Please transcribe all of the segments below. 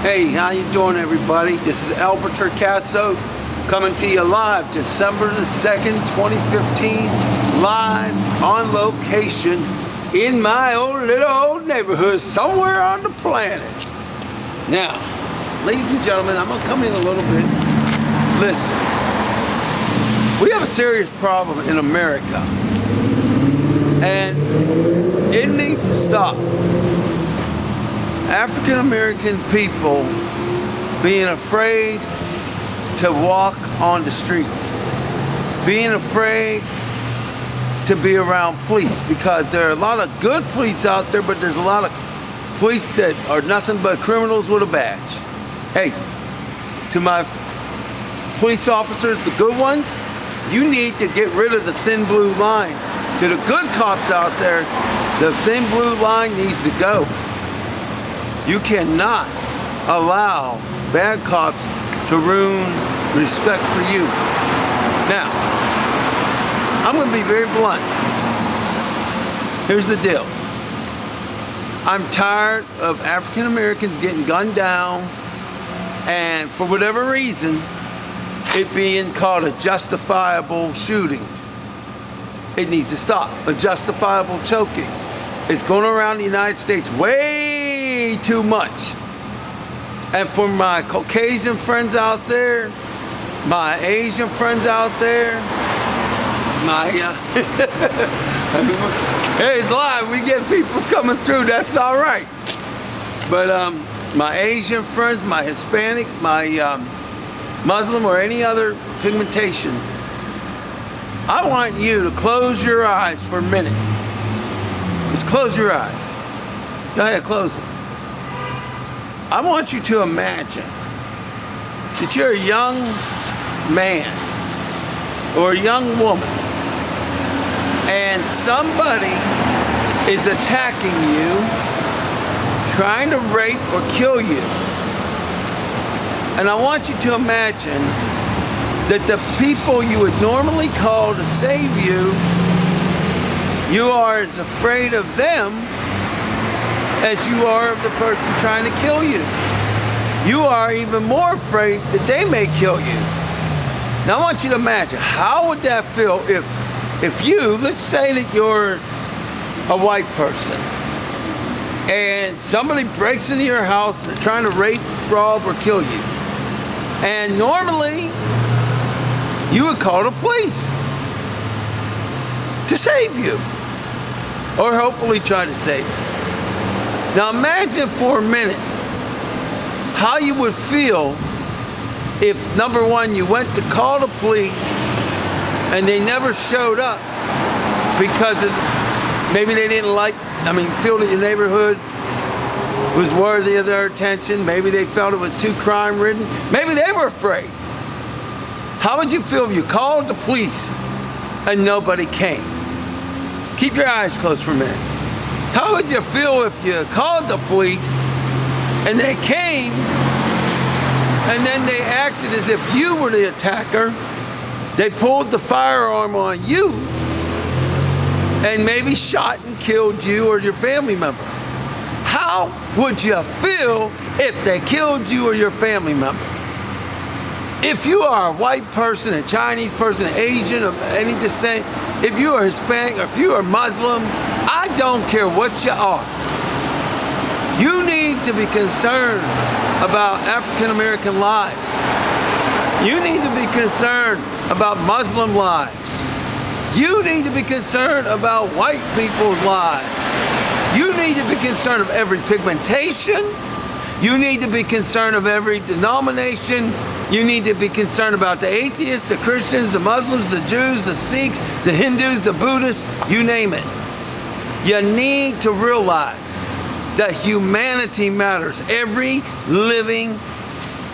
Hey, how you doing, everybody? This is Albert Torcaso coming to you live December the 2nd, 2015, live on location in my own little old neighborhood somewhere on the planet. Now, ladies and gentlemen, I'm gonna come in a little bit. Listen, we have a serious problem in America, and it needs to stop. African American people being afraid to walk on the streets, being afraid to be around police, because there are a lot of good police out there, but there's a lot of police that are nothing but criminals with a badge. Hey, to my police officers, the good ones, you need to get rid of the thin blue line. To the good cops out there, the thin blue line needs to go. You cannot allow bad cops to ruin respect for you. Now, I'm going to be very blunt. Here's the deal. I'm tired of African Americans getting gunned down, and for whatever reason, it being called a justifiable shooting. It needs to stop. A justifiable choking. It's going around the United States way too much. And for my Caucasian friends out there, my Asian friends out there, my hey, it's live, we get people's coming through, that's all right. But my Asian friends, my Hispanic, my Muslim, or any other pigmentation, I want you to close your eyes for a minute. Just close your eyes. Go ahead, close them. I want you to imagine that you're a young man or a young woman, and somebody is attacking you, trying to rape or kill you. And I want you to imagine that the people you would normally call to save you, you are as afraid of them as you are of the person trying to kill you. You are even more afraid that they may kill you. Now I want you to imagine, how would that feel if you, let's say that you're a white person, and somebody breaks into your house and they're trying to rape, rob, or kill you. And normally, you would call the police to save you, or hopefully try to save you. Now imagine for a minute how you would feel if, number one, you went to call the police and they never showed up because maybe they didn't feel that your neighborhood was worthy of their attention. Maybe they felt it was too crime-ridden. Maybe they were afraid. How would you feel if you called the police and nobody came? Keep your eyes closed for a minute. How would you feel if you called the police and they came and then they acted as if you were the attacker? They pulled the firearm on you and maybe shot and killed you or your family member. How would you feel if they killed you or your family member? If you are a white person, a Chinese person, Asian of any descent, if you are Hispanic, or if you are Muslim, I don't care what you are. You need to be concerned about African American lives. You need to be concerned about Muslim lives. You need to be concerned about white people's lives. You need to be concerned of every pigmentation. You need to be concerned of every denomination. You need to be concerned about the atheists, the Christians, the Muslims, the Jews, the Sikhs, the Hindus, the Buddhists, you name it. You need to realize that humanity matters. Every living,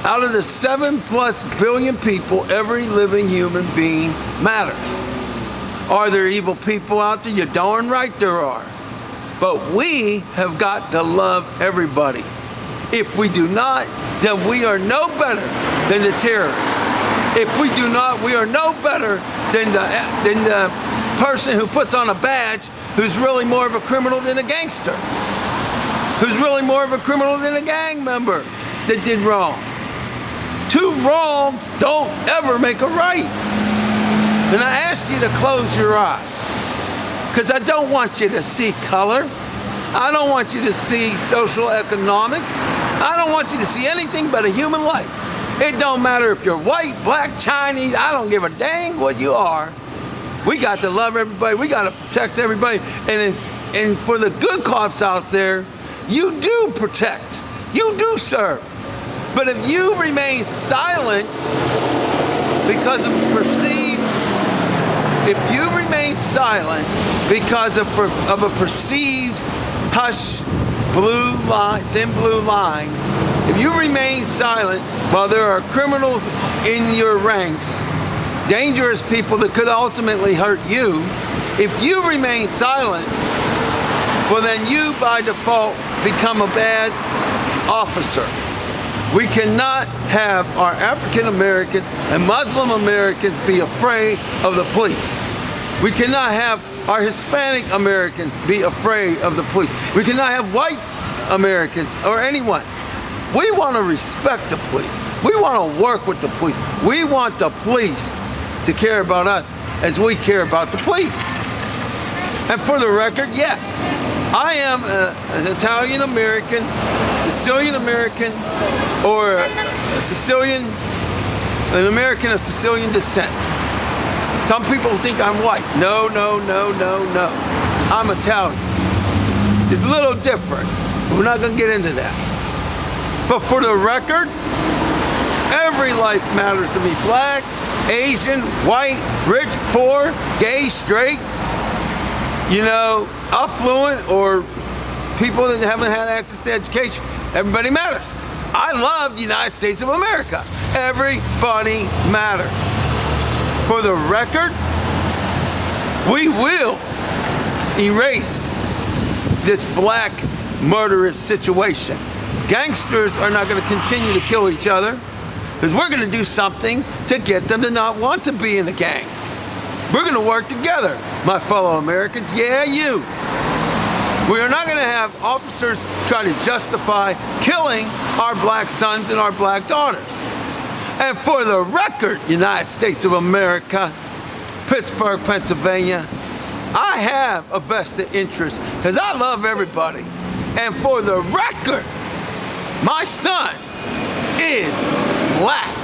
out of the 7+ billion people, every living human being matters. Are there evil people out there? You're darn right there are. But we have got to love everybody. If we do not, then we are no better than the terrorists. If we do not, we are no better than the person who puts on a badge who's really more of a criminal than a gangster, who's really more of a criminal than a gang member. that did wrong. Two wrongs don't ever make a right. And I ask you to close your eyes, because I don't want you to see color. I don't want you to see social economics. I don't want you to see anything but a human life. It don't matter if you're white, black, Chinese, I don't give a dang what you are. We got to love everybody. We got to protect everybody. And for the good cops out there, you do protect. You do serve. But if you remain silent because of a perceived hush, blue line, thin blue line, if you remain silent while there are criminals in your ranks, dangerous people that could ultimately hurt you, if you remain silent, well then you by default become a bad officer. We cannot have our African Americans and Muslim Americans be afraid of the police. We cannot have our Hispanic Americans be afraid of the police. We cannot have white Americans or anyone. We want to respect the police. We want to work with the police. We want the police to care about us as we care about the police. And for the record, yes, I am an Italian American, Sicilian American, or an American of Sicilian descent. Some people think I'm white. No. I'm Italian. There's a little difference. We're not going to get into that. But for the record, every life matters to me. Black, Asian, white, rich, poor, gay, straight, affluent, or people that haven't had access to education. Everybody matters. I love the United States of America. Everybody matters. For the record, we will erase this black murderous situation. Gangsters are not going to continue to kill each other, because we're going to do something to get them to not want to be in a gang. We're going to work together, my fellow Americans. Yeah, you. We are not going to have officers try to justify killing our black sons and our black daughters. And for the record, United States of America, Pittsburgh, Pennsylvania, I have a vested interest because I love everybody. And for the record, my son is black.